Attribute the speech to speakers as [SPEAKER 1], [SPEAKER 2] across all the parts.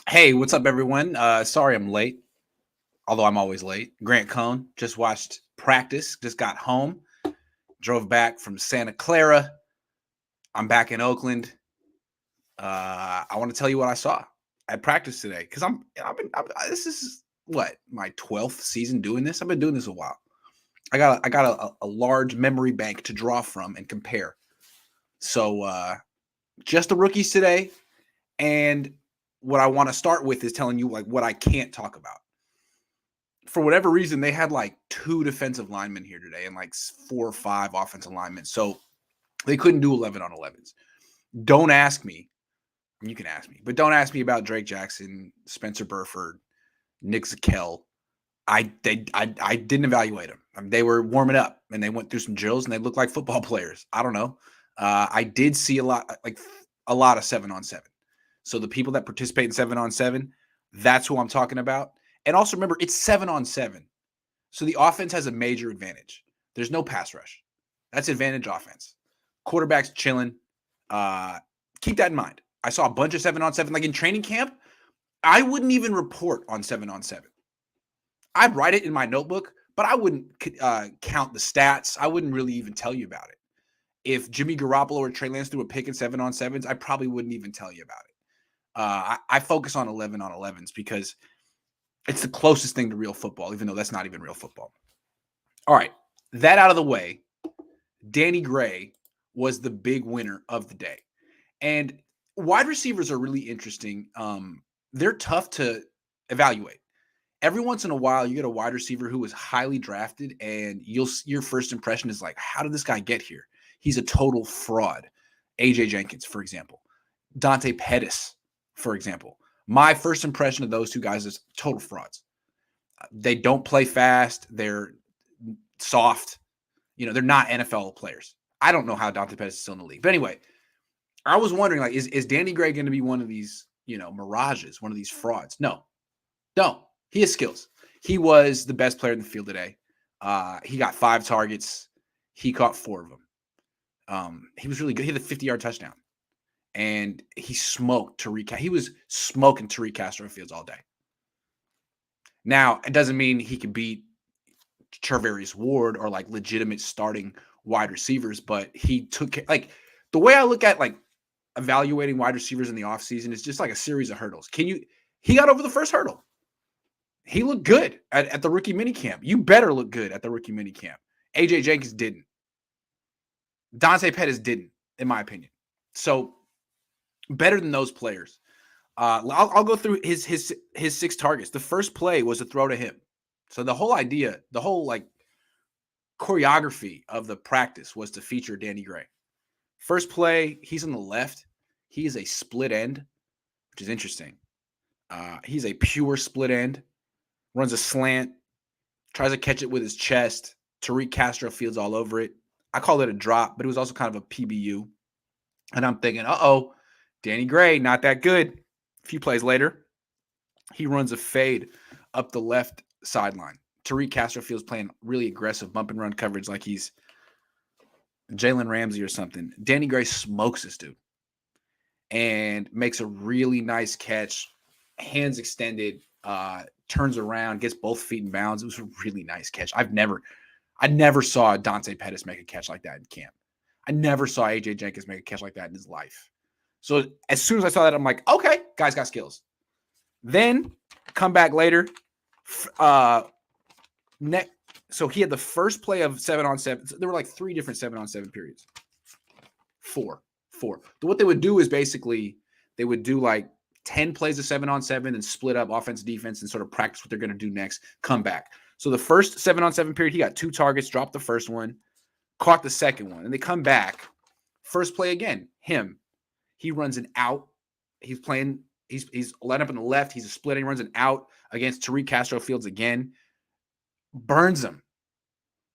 [SPEAKER 1] Hey, what's up, everyone? Sorry I'm late, although I'm always late. Grant Cohn just watched practice, just got home, drove back from Santa Clara. I'm back in Oakland. I want to tell you what I saw at practice today because this is what my 12th season doing this. I've been doing this a while. I got a large memory bank to draw from and compare. So just the rookies today, and what I want to start with is telling you like what I can't talk about. For whatever reason, they had like 2 defensive linemen here today and like 4 or 5 offensive linemen. So they couldn't do 11 on 11s. Don't ask me. You can ask me, but don't ask me about Drake Jackson, Spencer Burford, Nick Zakel. I didn't evaluate them. I mean, they were warming up and they went through some drills and they looked like football players. I don't know. I did see a lot of 7-on-7. So the people that participate in 7-on-7, that's who I'm talking about. And also remember, it's 7-on-7. So the offense has a major advantage. There's no pass rush. That's advantage offense. Quarterback's chilling. Keep that in mind. I saw a bunch of 7-on-7. Like in training camp, I wouldn't even report on 7-on-7. I'd write it in my notebook, but I wouldn't count the stats. I wouldn't really even tell you about it. If Jimmy Garoppolo or Trey Lance threw a pick in 7-on-7s, I probably wouldn't even tell you about it. I focus on 11-on-11s because it's the closest thing to real football, even though that's not even real football. All right, that out of the way, Danny Gray was the big winner of the day. And wide receivers are really interesting. They're tough to evaluate. Every once in a while, you get a wide receiver who is highly drafted, and your first impression is like, how did this guy get here? He's a total fraud. AJ Jenkins, for example. Dante Pettis, for example. My first impression of those 2 guys is total frauds. They don't play fast. They're soft. They're not NFL players. I don't know how Dante Pettis is still in the league. But anyway, I was wondering, like, is Danny Gray going to be one of these, mirages, one of these frauds? No, don't. He has skills. He was the best player in the field today. He got 5 targets. He caught 4 of them. He was really good. He had a 50-yard touchdown. And he smoked Tariq. He was smoking Tariq Castro Fields all day. Now, it doesn't mean he can beat Charvarius Ward or like legitimate starting wide receivers, but he took like the way I look at like evaluating wide receivers in the offseason is just like a series of hurdles. He got over the first hurdle. He looked good at the rookie minicamp. You better look good at the rookie minicamp. AJ Jenkins didn't. Dante Pettis didn't, in my opinion. So better than those players. I'll go through his 6 targets. The first play was a throw to him. So the whole idea, the whole like choreography of the practice was to feature Danny Gray. First play, he's on the left. He is a split end, which is interesting. He's a pure split end. Runs a slant, tries to catch it with his chest. Tariq Castro Fields all over it. I call it a drop, but it was also kind of a PBU. And I'm thinking, Danny Gray, not that good. A few plays later, he runs a fade up the left sideline. Tariq Castro Fields playing really aggressive bump and run coverage like he's Jalen Ramsey or something. Danny Gray smokes this dude and makes a really nice catch, hands extended, turns around, gets both feet in bounds. It was a really nice catch. I never saw Dante Pettis make a catch like that in camp. I never saw AJ Jenkins make a catch like that in his life. So as soon as I saw that, I'm like, okay, guy's got skills. Then come back later. So he had the first play of 7-on-7. There were like 3 different 7-on-7 periods. 4. What they would do is basically they would do like 10 plays of 7-on-7 and split up offense, defense, and sort of practice what they're going to do next, come back. So the first 7-on-7 period, he got 2 targets, dropped the first one, caught the second one, and they come back. First play again, him. He runs an out. He's lined up on the left. He's a split. He runs an out against Tariq Castro Fields again. Burns him.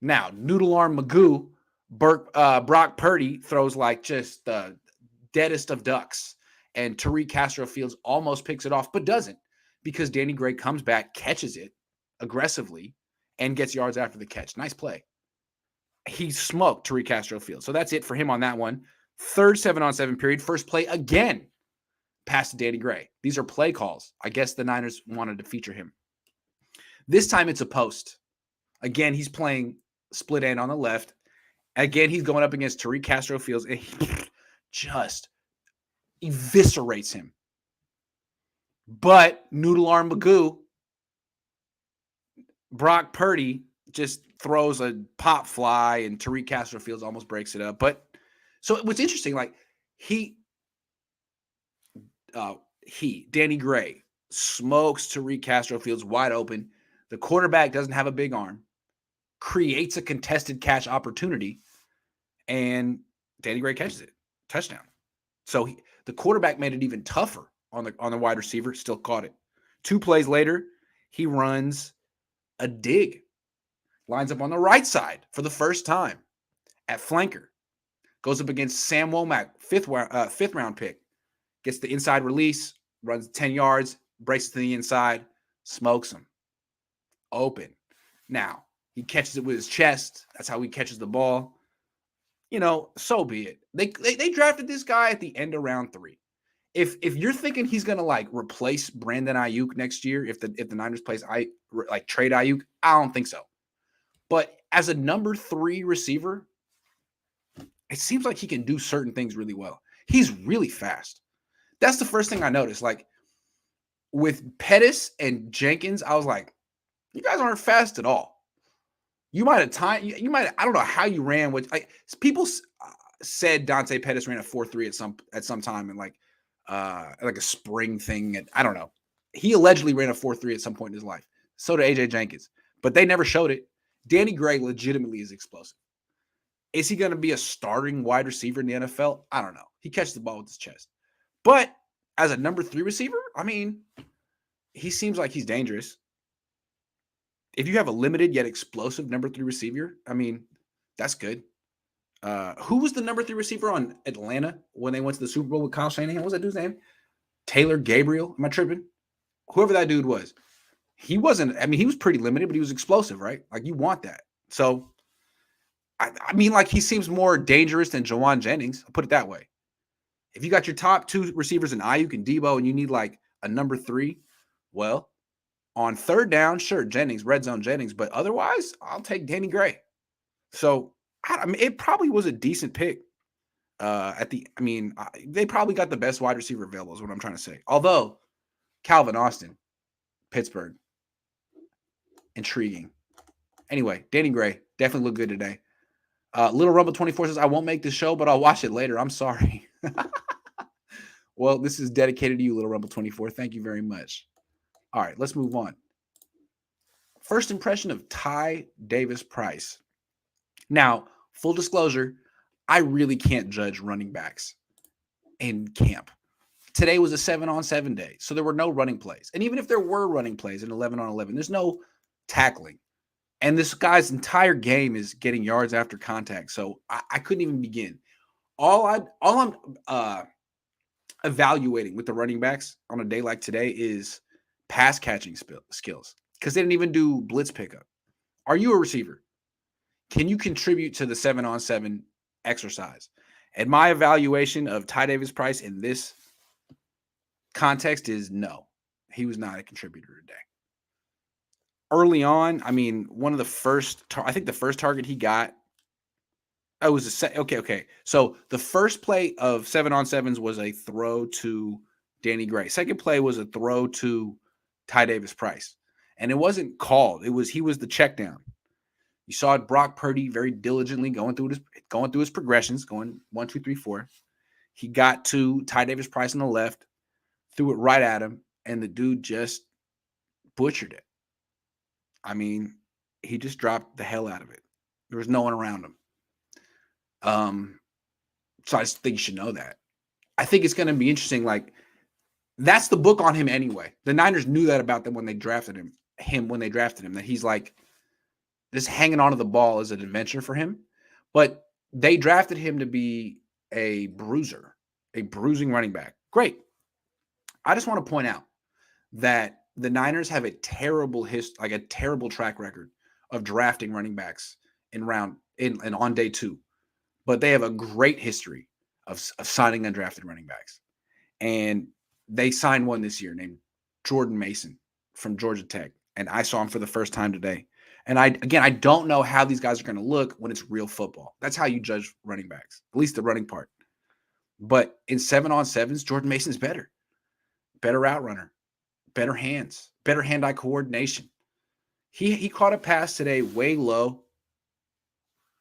[SPEAKER 1] Now, Noodle Arm Magoo, Brock Purdy throws like just the deadest of ducks. And Tariq Castro Fields almost picks it off, but doesn't, because Danny Gray comes back, catches it aggressively, and gets yards after the catch. Nice play. He smoked Tariq Castro Fields. So that's it for him on that one. Third 7-on-7 period, first play again. pass to Danny Gray. These are play calls. I guess the Niners wanted to feature him. This time it's a post. Again, he's playing split end on the left. Again, he's going up against Tariq Castro-Fields, and he just eviscerates him. But Noodle Arm Magoo, Brock Purdy, just throws a pop fly, and Tariq Castro-Fields almost breaks it up. But so what's interesting, like Danny Gray smokes Tariq Castro-Fields wide open. The quarterback doesn't have a big arm, creates a contested catch opportunity, and Danny Gray catches it. Touchdown. So the quarterback made it even tougher on the wide receiver, still caught it. 2 plays later, he runs a dig. Lines up on the right side for the first time at flanker. Goes up against Sam Womack, fifth round pick. Gets the inside release, runs 10 yards, breaks to the inside, smokes him. Open. Now, he catches it with his chest. That's how he catches the ball. So be it. They drafted this guy at the end of round 3. If you're thinking he's gonna like replace Brandon Ayuk next year, if the Niners trade Ayuk, I don't think so. But as a number 3 receiver, it seems like he can do certain things really well. He's really fast. That's the first thing I noticed. Like with Pettis and Jenkins, I was like, you guys aren't fast at all. You might have time. You might. I don't know how you ran. With people said Dante Pettis ran a 4.3 at some time and like a spring thing. And I don't know. He allegedly ran a 4.3 at some point in his life. So did AJ Jenkins, but they never showed it. Danny Gray legitimately is explosive. Is he going to be a starting wide receiver in the NFL? I don't know. He catches the ball with his chest. But as a number 3 receiver, I mean, he seems like he's dangerous. If you have a limited yet explosive number 3 receiver, I mean, that's good. Who was the number 3 receiver on Atlanta when they went to the Super Bowl with Kyle Shanahan? What was that dude's name? Taylor Gabriel? Am I tripping? Whoever that dude was. He wasn't, I mean, he was pretty limited, but he was explosive, right? Like, you want that. So, I mean, like, he seems more dangerous than Jawan Jennings. I'll put it that way. If you got your top 2 receivers in Ayuk and Debo and you need, like, a number 3, well, on third down, sure, Jennings, red zone Jennings, but otherwise, I'll take Danny Gray. So, I mean, it probably was a decent pick. They probably got the best wide receiver available is what I'm trying to say. Although, Calvin Austin, Pittsburgh, intriguing. Anyway, Danny Gray, definitely looked good today. Little Rumble 24 says, I won't make the show, but I'll watch it later. I'm sorry. Well, this is dedicated to you, Little Rumble 24. Thank you very much. All right, let's move on. First impression of Ty Davis Price. Now, full disclosure, I really can't judge running backs in camp. Today was a 7-on-7 day, so there were no running plays. And even if there were running plays in 11-on-11, there's no tackling. And this guy's entire game is getting yards after contact, so I couldn't even begin. All I'm evaluating with the running backs on a day like today is pass catching skills, because they didn't even do blitz pickup. Are you a receiver? Can you contribute to the 7-on-7 exercise? And my evaluation of Ty Davis Price in this context is no. He was not a contributor today. Early on, I mean, one of the first, I think the first target he got, it was okay. So the first play of 7-on-7s was a throw to Danny Gray. Second play was a throw to Ty Davis Price. And it wasn't called. He was the check down. You saw Brock Purdy very diligently going through his progressions, going 1, 2, 3, 4. He got to Ty Davis Price on the left, threw it right at him, and the dude just butchered it. I mean, he just dropped the hell out of it. There was no one around him. So I just think you should know that. I think it's going to be interesting. Like, that's the book on him anyway. The Niners knew that about them when they drafted him, that he's like, this hanging onto the ball is an adventure for him. But they drafted him to be a bruiser, a bruising running back. Great. I just want to point out that the Niners have a terrible track record of drafting running backs and on day 2. But they have a great history of signing undrafted running backs. And They signed one this year named Jordan Mason from Georgia Tech, and I saw him for the first time today. And I don't know how these guys are going to look when it's real football. That's how you judge running backs, at least the running part. But in 7-on-7s, Jordan Mason's better route runner, better hands, better hand-eye coordination. He caught a pass today way low,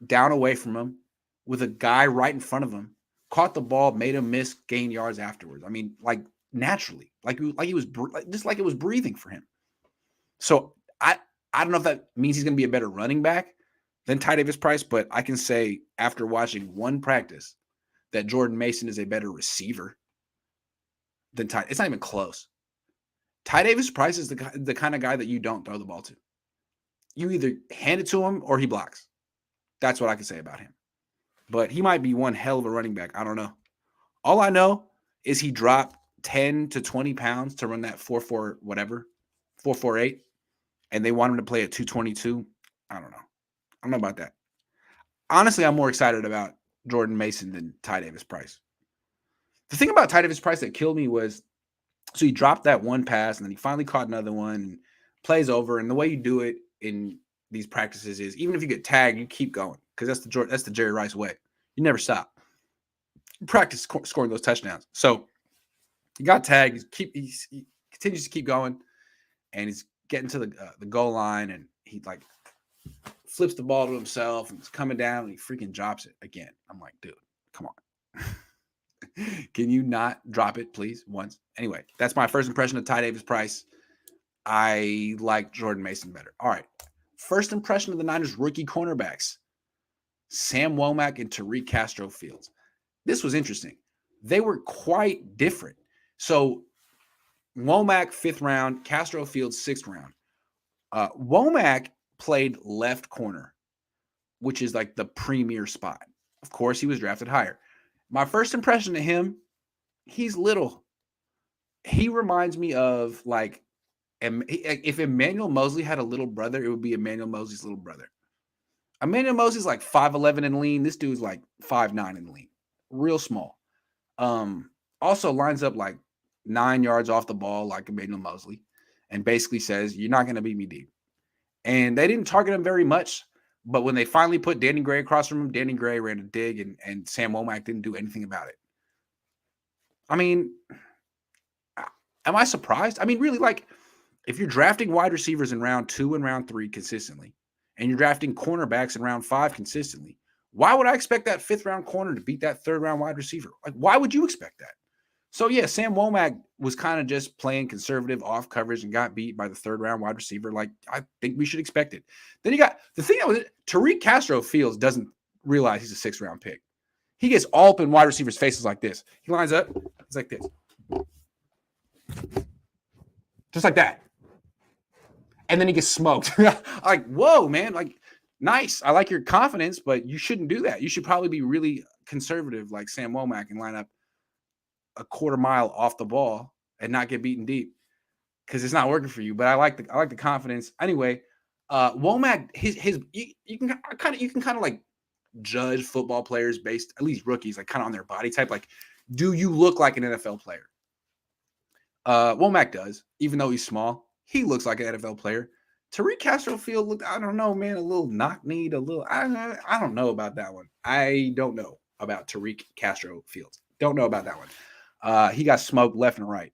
[SPEAKER 1] down away from him, with a guy right in front of him, caught the ball, made him miss, gain yards afterwards. I mean, like naturally, like it was breathing for him. So I don't know if that means he's going to be a better running back than Ty Davis Price, but I can say after watching one practice that Jordan Mason is a better receiver than Ty. It's not even close. Ty Davis Price is the kind of guy that you don't throw the ball to. You either hand it to him or he blocks. That's what I can say about him. But he might be one hell of a running back. I don't know. All I know is he dropped 10 to 20 pounds to run that 4.4 whatever, 4.48, and they want him to play at 222. I don't know about that. Honestly, I'm more excited about Jordan Mason than Ty Davis Price. The thing about Ty Davis Price that killed me was, so he dropped that one pass, and then he finally caught another one, and plays over. And the way you do it in these practices is, even if you get tagged, you keep going, because that's the Jerry Rice way. You never stop. You practice scoring those touchdowns. So he got tagged. He continues to keep going, and he's getting to the goal line, and he like flips the ball to himself, and it's coming down, and he freaking drops it again. I'm like, dude, come on. Can you not drop it, please, once? Anyway, that's my first impression of Ty Davis Price. I like Jordan Mason better. All right. First impression of the Niners rookie cornerbacks, Sam Womack and Tariq Castro-Fields. This was interesting. They were quite different. So Womack, 5th round, Castro-Fields, 6th round. Womack played left corner, which is like the premier spot. Of course, he was drafted higher. My first impression of him, he's little. He reminds me of like, if Emmanuel Mosley had a little brother, it would be Emmanuel Mosley's little brother. Emmanuel Mosley's like 5'11" and lean. This dude's like 5'9" and lean. Real small. Also lines up like 9 yards off the ball like Emmanuel Mosley, and basically says, you're not going to beat me deep. And they didn't target him very much, but when they finally put Danny Gray across from him, Danny Gray ran a dig, and Sam Womack didn't do anything about it. I mean, am I surprised? I mean, really, like, if you're drafting wide receivers in round 2 and round 3 consistently, and you're drafting cornerbacks in round 5 consistently, why would I expect that 5th round corner to beat that 3rd round wide receiver? Like, why would you expect that? So, yeah, Sam Womack was kind of just playing conservative off coverage and got beat by the 3rd round wide receiver. Like, I think we should expect it. Then you got the thing that was Tariq Castro-Fields doesn't realize he's a 6th round pick. He gets all up in wide receivers' faces like this. He lines up. It's like this. Just like that. And then he gets smoked. Like, whoa, man. Like, nice. I like your confidence, but you shouldn't do that. You should probably be really conservative like Sam Womack and line up a quarter mile off the ball and not get beaten deep, because it's not working for you. But I like the confidence. Anyway, Womack, you can kind of like judge football players based, at least rookies, like kind of on their body type. Like, do you look like an NFL player? Womack does, even though he's small. He looks like an NFL player. Tariq Castro-Field looked, I don't know, man, a little knock-kneed, I don't know about that one. I don't know about Tariq Castro-Fields. Don't know about that one. He got smoked left and right.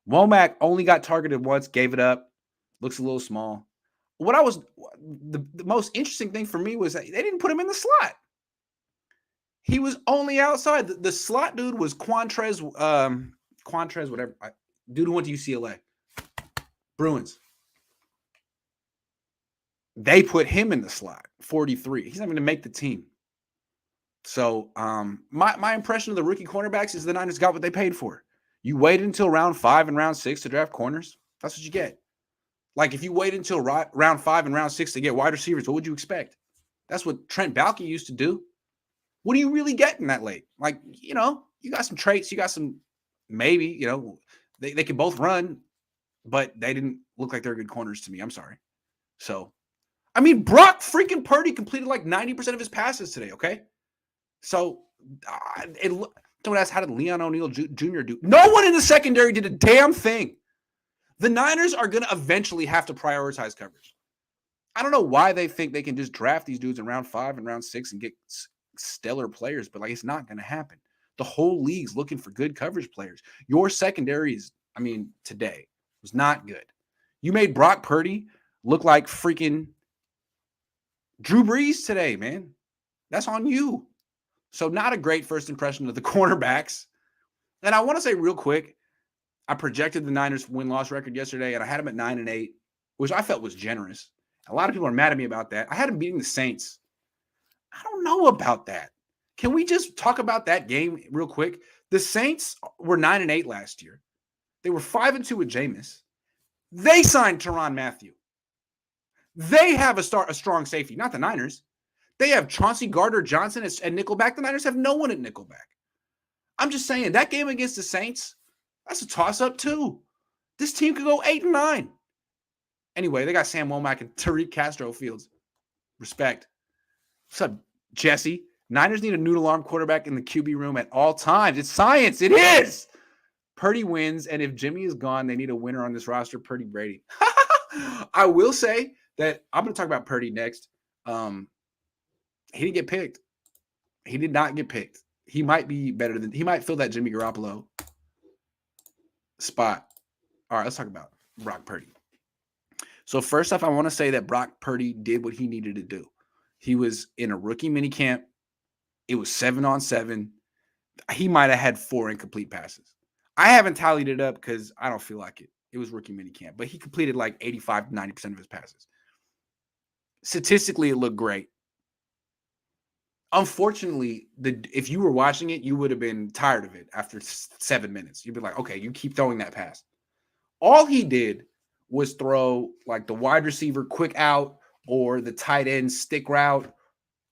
[SPEAKER 1] Womack only got targeted once, gave it up. Looks a little small. The most interesting thing for me was that they didn't put him in the slot. He was only outside. The slot dude was Quantrez, whatever. Dude who went to UCLA. Bruins. They put him in the slot, 43. He's not going to make the team. So my impression of the rookie cornerbacks is the Niners got what they paid for. You waited until round 5 and round 6 to draft corners. That's what you get. Like, if you waited until round 5 and round 6 to get wide receivers, what would you expect? That's what Trent Baalke used to do. What do you really get in that late? Like, you got some traits. You got some, maybe, they could both run, but they didn't look like they're good corners to me. I'm sorry. So, I mean, Brock freaking Purdy completed like 90% of his passes today, okay? So, Don't ask how did Leon O'Neal Jr. do? No one in the secondary did a damn thing. The Niners are going to eventually have to prioritize coverage. I don't know why they think they can just draft these dudes in round 5 and round 6 and get stellar players, but like it's not going to happen. The whole league's looking for good coverage players. Your secondary is, today was not good. You made Brock Purdy look like freaking Drew Brees today, man. That's on you. So not a great first impression of the cornerbacks. And I want to say real quick, I projected the Niners win-loss record yesterday, and I had them at 9-8, which I felt was generous. A lot of people are mad at me about that. I had them beating the Saints. I don't know about that. Can we just talk about that game real quick? The Saints were 9-8 last year. They were 5-2 with Jameis. They signed Tyrann Mathieu. They have a strong safety, not the Niners. They have Chauncey Gardner-Johnson at nickelback. The Niners have no one at nickelback. I'm just saying, that game against the Saints, that's a toss-up too. This team could go 8-9. Anyway, they got Sam Womack and Tariq Castro Fields. Respect. What's up, Jesse? Niners need a noodle arm quarterback in the QB room at all times. It's science. It is. Purdy wins, and if Jimmy is gone, they need a winner on this roster, Purdy Brady. I will say that I'm going to talk about Purdy next. He didn't get picked. He did not get picked. He might be better than – he might fill that Jimmy Garoppolo spot. All right, let's talk about Brock Purdy. So first off, I want to say that Brock Purdy did what he needed to do. He was in a rookie minicamp. It was 7-on-7. He might have had 4 incomplete passes. I haven't tallied it up because I don't feel like it. It was rookie minicamp, but he completed like 85 to 90% of his passes. Statistically, it looked great. Unfortunately, if you were watching it, you would have been tired of it after 7 minutes. You'd be like, okay, you keep throwing that pass. All he did was throw like the wide receiver quick out or the tight end stick route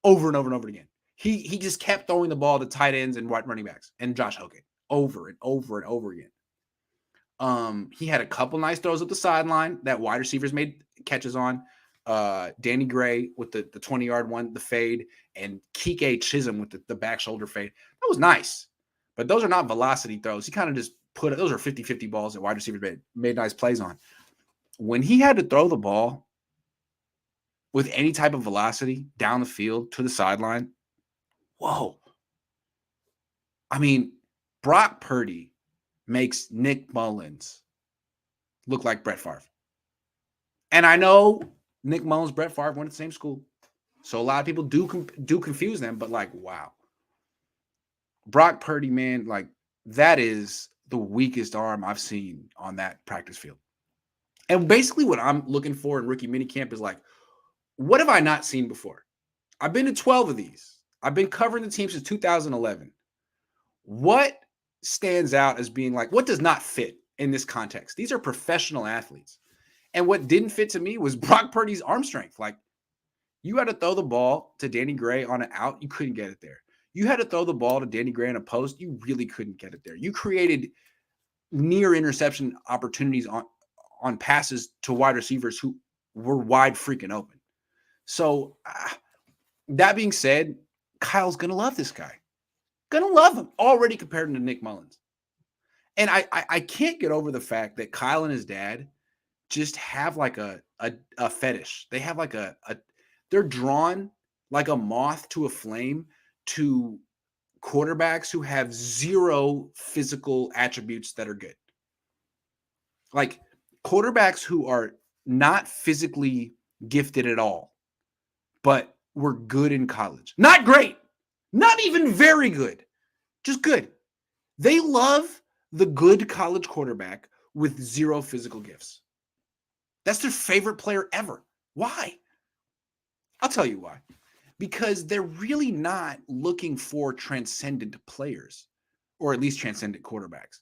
[SPEAKER 1] over and over and over again. He just kept throwing the ball to tight ends and running backs and Josh Hogan over and over and over again. He had a couple nice throws at the sideline that wide receivers made catches on. Danny Gray with the 20-yard one, the fade, and Kike Chisholm with the back shoulder fade. That was nice. But those are not velocity throws. He kind of just those are 50-50 balls that wide receivers made nice plays on. When he had to throw the ball with any type of velocity down the field to the sideline, whoa. Brock Purdy makes Nick Mullins look like Brett Favre. And I know Nick Mullins, Brett Favre went to the same school. So a lot of people do confuse them, but like, wow. Brock Purdy, man, like that is the weakest arm I've seen on that practice field. And basically what I'm looking for in rookie minicamp is like, what have I not seen before? I've been to 12 of these. I've been covering the team since 2011. What stands out as being like, what does not fit in this context? These are professional athletes. And what didn't fit to me was Brock Purdy's arm strength. Like, you had to throw the ball to Danny Gray on an out. You couldn't get it there. You had to throw the ball to Danny Gray on a post. You really couldn't get it there. You created near interception opportunities on passes to wide receivers who were wide freaking open. So that being said, Kyle's going to love this guy. Going to love him. Already compared him to Nick Mullins. And I can't get over the fact that Kyle and his dad just have like a fetish. They have like they're drawn like a moth to a flame to quarterbacks who have zero physical attributes that are good. Like quarterbacks who are not physically gifted at all, but were good in college. Not great. Not even very good. Just good. They love the good college quarterback with zero physical gifts. That's their favorite player ever. Why? I'll tell you why. Because they're really not looking for transcendent players, or at least transcendent quarterbacks.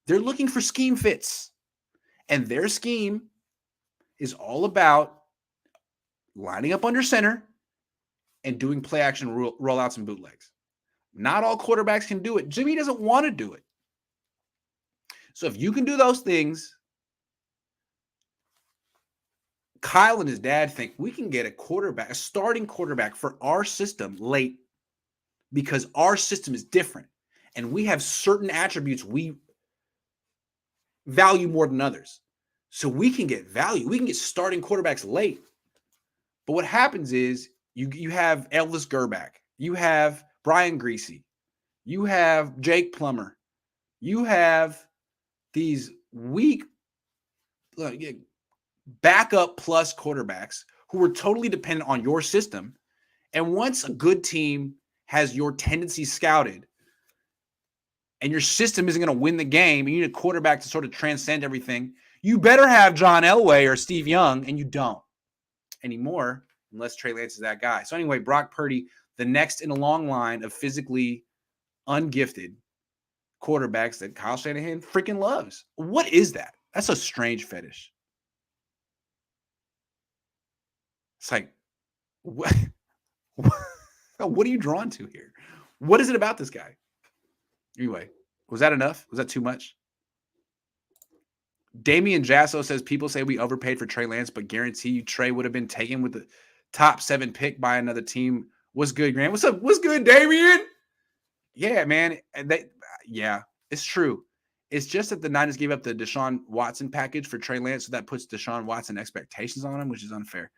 [SPEAKER 1] They're looking for scheme fits. And their scheme is all about lining up under center and doing play action rollouts and bootlegs. Not all quarterbacks can do it. Jimmy doesn't want to do it. So if you can do those things, Kyle and his dad think we can get a starting quarterback for our system late because our system is different. And we have certain attributes we value more than others. So we can get value. We can get starting quarterbacks late. But what happens is you have Elvis Gerback. You have Brian Greasy. You have Jake Plummer. You have these weak backup plus quarterbacks who are totally dependent on your system. And once a good team has your tendencies scouted and your system isn't going to win the game, and you need a quarterback to sort of transcend everything, you better have John Elway or Steve Young, and you don't anymore unless Trey Lance is that guy. So anyway, Brock Purdy, the next in a long line of physically ungifted quarterbacks that Kyle Shanahan freaking loves. What is that? That's a strange fetish. It's like, what are you drawn to here? What is it about this guy? Anyway, was that enough? Was that too much? Damian Jasso says people say we overpaid for Trey Lance, but guarantee you Trey would have been taken with the top 7 pick by another team. What's good, Grant? What's up? What's good, Damian? Yeah, man. Yeah, it's true. It's just that the Niners gave up the Deshaun Watson package for Trey Lance, so that puts Deshaun Watson expectations on him, which is unfair.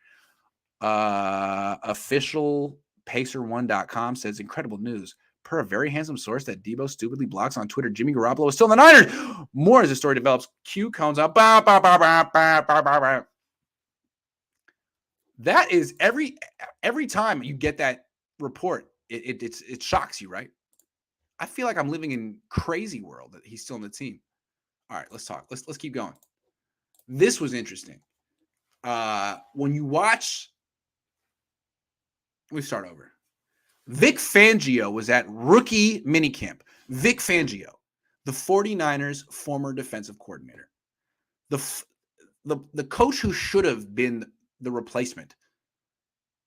[SPEAKER 1] Official Pacer1.com says incredible news. Per a very handsome source that Debo stupidly blocks on Twitter, Jimmy Garoppolo is still in the Niners. More as the story develops. Q cones out. That is every time you get that report, it shocks you, right? I feel like I'm living in crazy world that he's still on the team. All right, let's talk. Let's keep going. This was interesting. When you watch, we start over. Vic Fangio was at rookie minicamp. Vic Fangio, the 49ers former defensive coordinator, the coach who should have been the replacement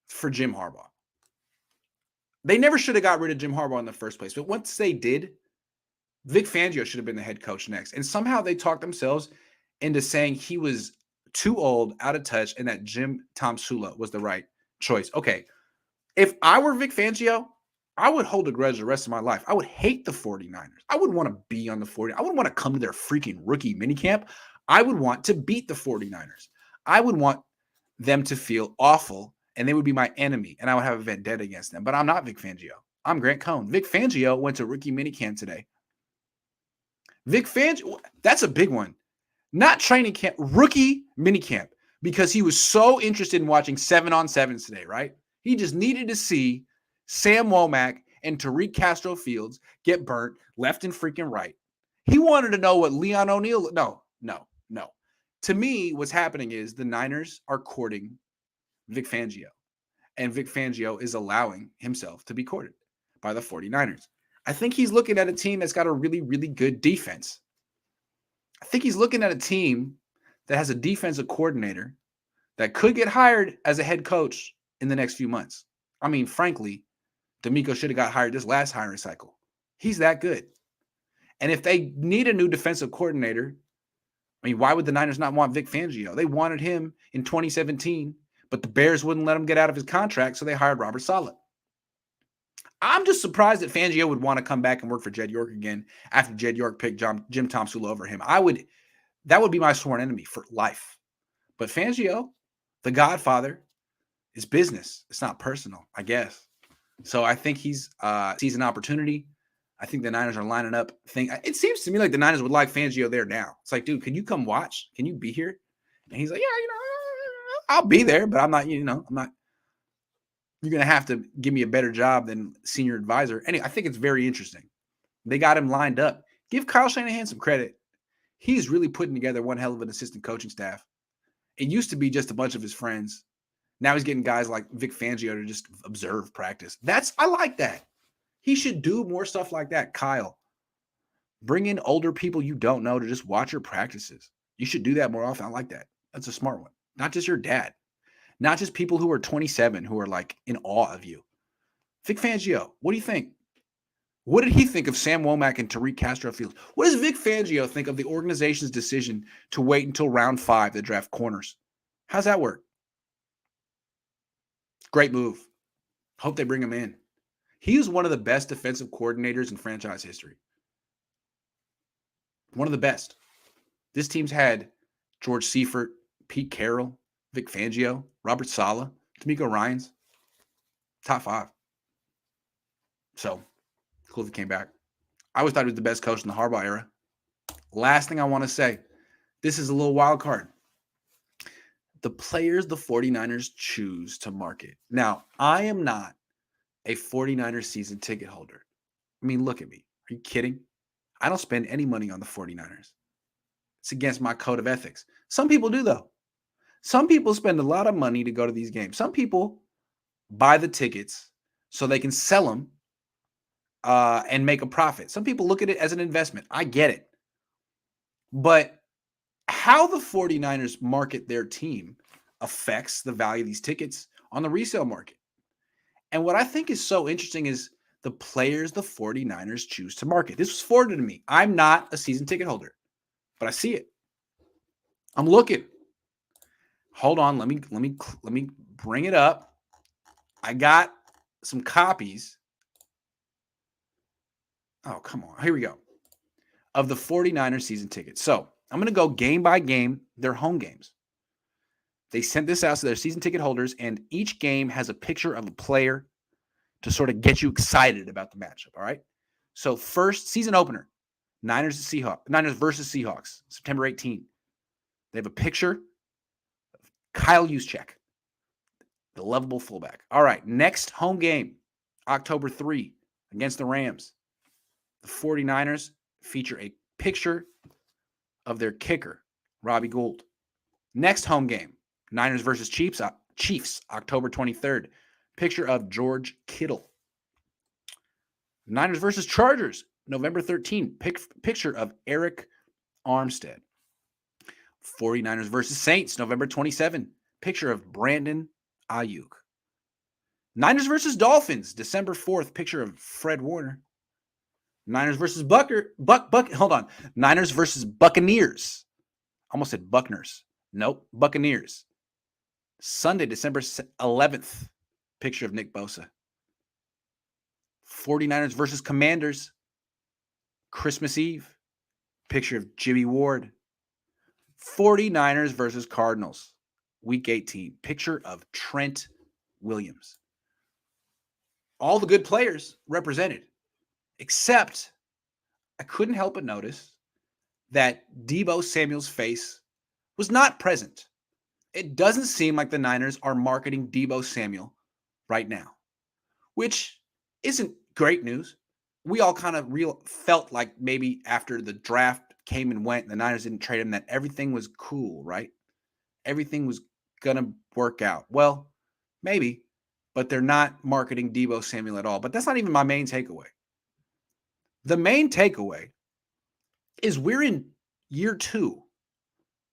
[SPEAKER 1] for Jim Harbaugh. They never should have got rid of Jim Harbaugh in the first place. But once they did, Vic Fangio should have been the head coach next. And somehow they talked themselves into saying he was too old, out of touch, and that Jim Tomsula was the right choice. Okay, if I were Vic Fangio, I would hold a grudge the rest of my life. I would hate the 49ers. I wouldn't want to be on the 49ers. I wouldn't want to come to their freaking rookie minicamp. I would want to beat the 49ers. I would want them to feel awful, and they would be my enemy, and I would have a vendetta against them. But I'm not Vic Fangio. I'm Grant Cohn. Vic Fangio went to rookie minicamp today. Vic Fangio, that's a big one. Not training camp, rookie minicamp, because he was so interested in watching 7-on-7s today, right? He just needed to see Sam Womack and Tariq Castro Fields get burnt left and freaking right. He wanted to know what Leon O'Neal. No. To me, what's happening is the Niners are courting Vic Fangio, and Vic Fangio is allowing himself to be courted by the 49ers. I think he's looking at a team that's got a really, really good defense. I think he's looking at a team that has a defensive coordinator that could get hired as a head coach in the next few months. I mean, frankly, D'Amico should have got hired this last hiring cycle. He's that good. And if they need a new defensive coordinator, I mean, why would the Niners not want Vic Fangio? They wanted him in 2017, but the Bears wouldn't let him get out of his contract, so they hired Robert Saleh. I'm just surprised that Fangio would want to come back and work for Jed York again after Jed York picked Jim Tomsula over him. That would be my sworn enemy for life. But Fangio, the Godfather, is business. It's not personal, I guess. So I think he's sees an opportunity. I think the Niners are lining up. It seems to me like the Niners would like Fangio there now. It's like, dude, can you come watch? Can you be here? And he's like, yeah, I'll be there, but I'm not. You're going to have to give me a better job than senior advisor. Anyway, I think it's very interesting. They got him lined up. Give Kyle Shanahan some credit. He's really putting together one hell of an assistant coaching staff. It used to be just a bunch of his friends. Now he's getting guys like Vic Fangio to just observe practice. I like that. He should do more stuff like that, Kyle. Bring in older people you don't know to just watch your practices. You should do that more often. I like that. That's a smart one. Not just your dad. Not just people who are 27 who are like in awe of you. Vic Fangio, what do you think? What did he think of Sam Womack and Tariq Castro Fields? What does Vic Fangio think of the organization's decision to wait until round 5 to draft corners? How's that work? Great move. Hope they bring him in. He is one of the best defensive coordinators in franchise history. One of the best. This team's had George Seifert, Pete Carroll, Vic Fangio, Robert Saleh, D'Amico Ryans. Top 5. So, cool if he came back. I always thought he was the best coach in the Harbaugh era. Last thing I want to say, this is a little wild card. The players the 49ers choose to market. Now, I am not a 49ers season ticket holder. I mean, look at me. Are you kidding? I don't spend any money on the 49ers. It's against my code of ethics. Some people do, though. Some people spend a lot of money to go to these games. Some people buy the tickets so they can sell them and make a profit. Some people look at it as an investment. I get it. But how the 49ers market their team affects the value of these tickets on the resale market. And what I think is so interesting is the players the 49ers choose to market. This was forwarded to me. I'm not a season ticket holder, but I see it. I'm looking. Hold on, let me bring it up. I got some copies. Oh, come on. Here we go. Of the 49ers season tickets. So I'm going to go game by game, their home games. They sent this out to their season ticket holders, and each game has a picture of a player to sort of get you excited about the matchup, all right? So first season opener, Niners versus Seahawks, September 18. They have a picture of Kyle Juszczyk, the lovable fullback. All right, next home game, October 3 against the Rams. The 49ers feature a picture of their kicker, Robbie Gould. Next home game, Niners versus Chiefs, October 23rd. Picture of George Kittle. Niners versus Chargers, November 13th. Picture of Eric Armstead. 49ers versus Saints, November 27th. Picture of Brandon Ayuk. Niners versus Dolphins, December 4th. Picture of Fred Warner. Niners versus Niners versus Buccaneers. Almost said Buckners. Nope, Buccaneers. Sunday, December 11th. Picture of Nick Bosa. 49ers versus Commanders. Christmas Eve. Picture of Jimmy Ward. 49ers versus Cardinals. Week 18. Picture of Trent Williams. All the good players represented. Except I couldn't help but notice that Deebo Samuel's face was not present. It doesn't seem like the Niners are marketing Deebo Samuel right now, which isn't great news. We all kind of felt like maybe after the draft came and went, the Niners didn't trade him, that everything was cool, right? Everything was going to work out. Well, maybe, but they're not marketing Deebo Samuel at all. But that's not even my main takeaway. The main takeaway is we're in year 2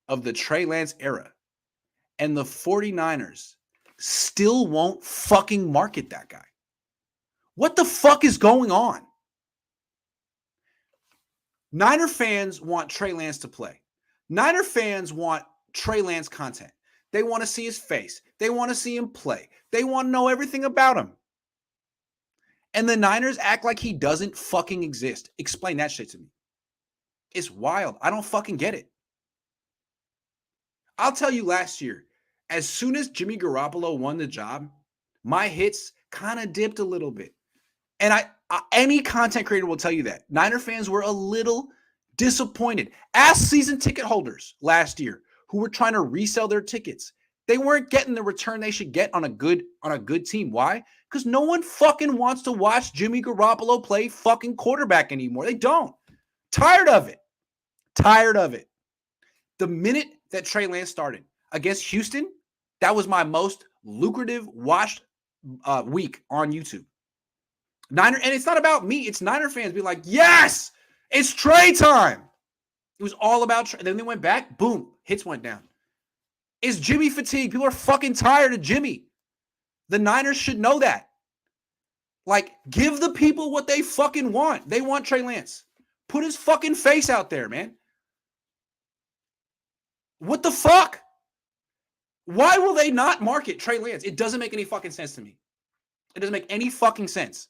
[SPEAKER 1] of the Trey Lance era, and the 49ers still won't fucking market that guy. What the fuck is going on? Niner fans want Trey Lance to play. Niner fans want Trey Lance content. They want to see his face. They want to see him play. They want to know everything about him. And the Niners act like he doesn't fucking exist. Explain that shit to me. It's wild. I don't fucking get it. I'll tell you, last year, as soon as Jimmy Garoppolo won the job, my hits kind of dipped a little bit. And any content creator will tell you that. Niner fans were a little disappointed. Ask season ticket holders last year who were trying to resell their tickets. They weren't getting the return they should get on a good team. Why? Because no one fucking wants to watch Jimmy Garoppolo play fucking quarterback anymore. They don't. Tired of it. Tired of it. The minute that Trey Lance started against Houston, that was my most lucrative watched week on YouTube. And it's not about me. It's Niner fans being like, yes, it's Trey time. It was all about Trey. Then they went back, boom, hits went down. It's Jimmy fatigue. People are fucking tired of Jimmy. The Niners should know that. Like, give the people what they fucking want. They want Trey Lance. Put his fucking face out there, man. What the fuck? Why will they not market Trey Lance? It doesn't make any fucking sense to me. It doesn't make any fucking sense.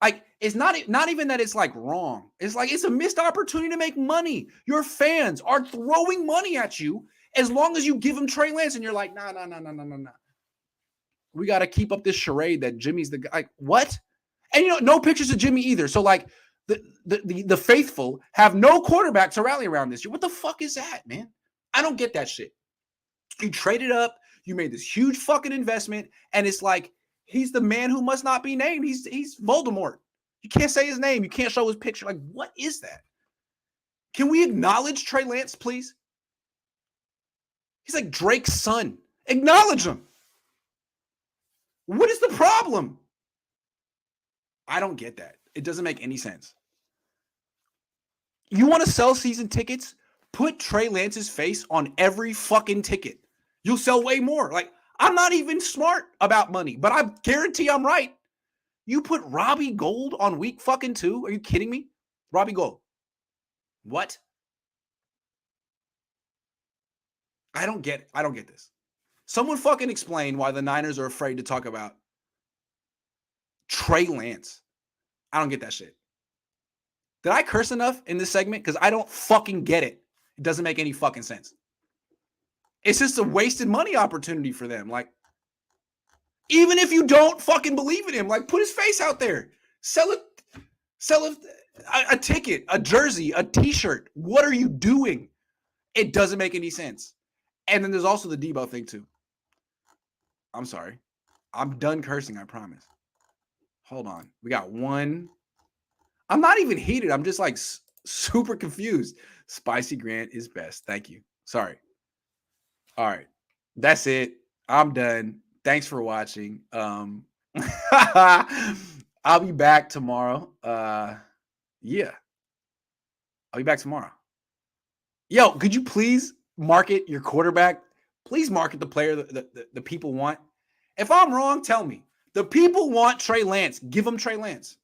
[SPEAKER 1] Like, it's not even that it's like wrong. It's like it's a missed opportunity to make money. Your fans are throwing money at you as long as you give them Trey Lance, and you're like, nah. We got to keep up this charade that Jimmy's the guy. Like, what? And no pictures of Jimmy either. So like the faithful have no quarterback to rally around this year. What the fuck is that, man? I don't get that shit. You traded up, you made this huge fucking investment, and it's like he's the man who must not be named. He's Voldemort. You can't say his name. You can't show his picture. Like, what is that? Can we acknowledge Trey Lance, please? He's like Drake's son. Acknowledge him. What is the problem? I don't get that. It doesn't make any sense. You want to sell season tickets? Put Trey Lance's face on every fucking ticket. You'll sell way more. Like, I'm not even smart about money, but I guarantee I'm right. You put Robbie Gold on week fucking 2? Are you kidding me? Robbie Gold. What? I don't get it. I don't get this. Someone fucking explain why the Niners are afraid to talk about Trey Lance. I don't get that shit. Did I curse enough in this segment? Because I don't fucking get it. It doesn't make any fucking sense. It's just a wasted money opportunity for them. Like, even if you don't fucking believe in him, like, put his face out there. Sell a ticket, a jersey, a t-shirt. What are you doing? It doesn't make any sense. And then there's also the Debo thing too. I'm sorry. I'm done cursing, I promise. Hold on. We got one. I'm not even heated. I'm just like super confused. Spicy Grant is best. Thank you. Sorry. All right. That's it. I'm done. Thanks for watching. I'll be back tomorrow. Yeah. I'll be back tomorrow. Yo, could you please market your quarterback? Please market the player the people want. If I'm wrong, tell me. The people want Trey Lance. Give them Trey Lance.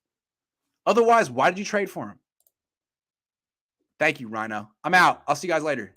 [SPEAKER 1] Otherwise, why did you trade for him? Thank you, Rhino. I'm out. I'll see you guys later.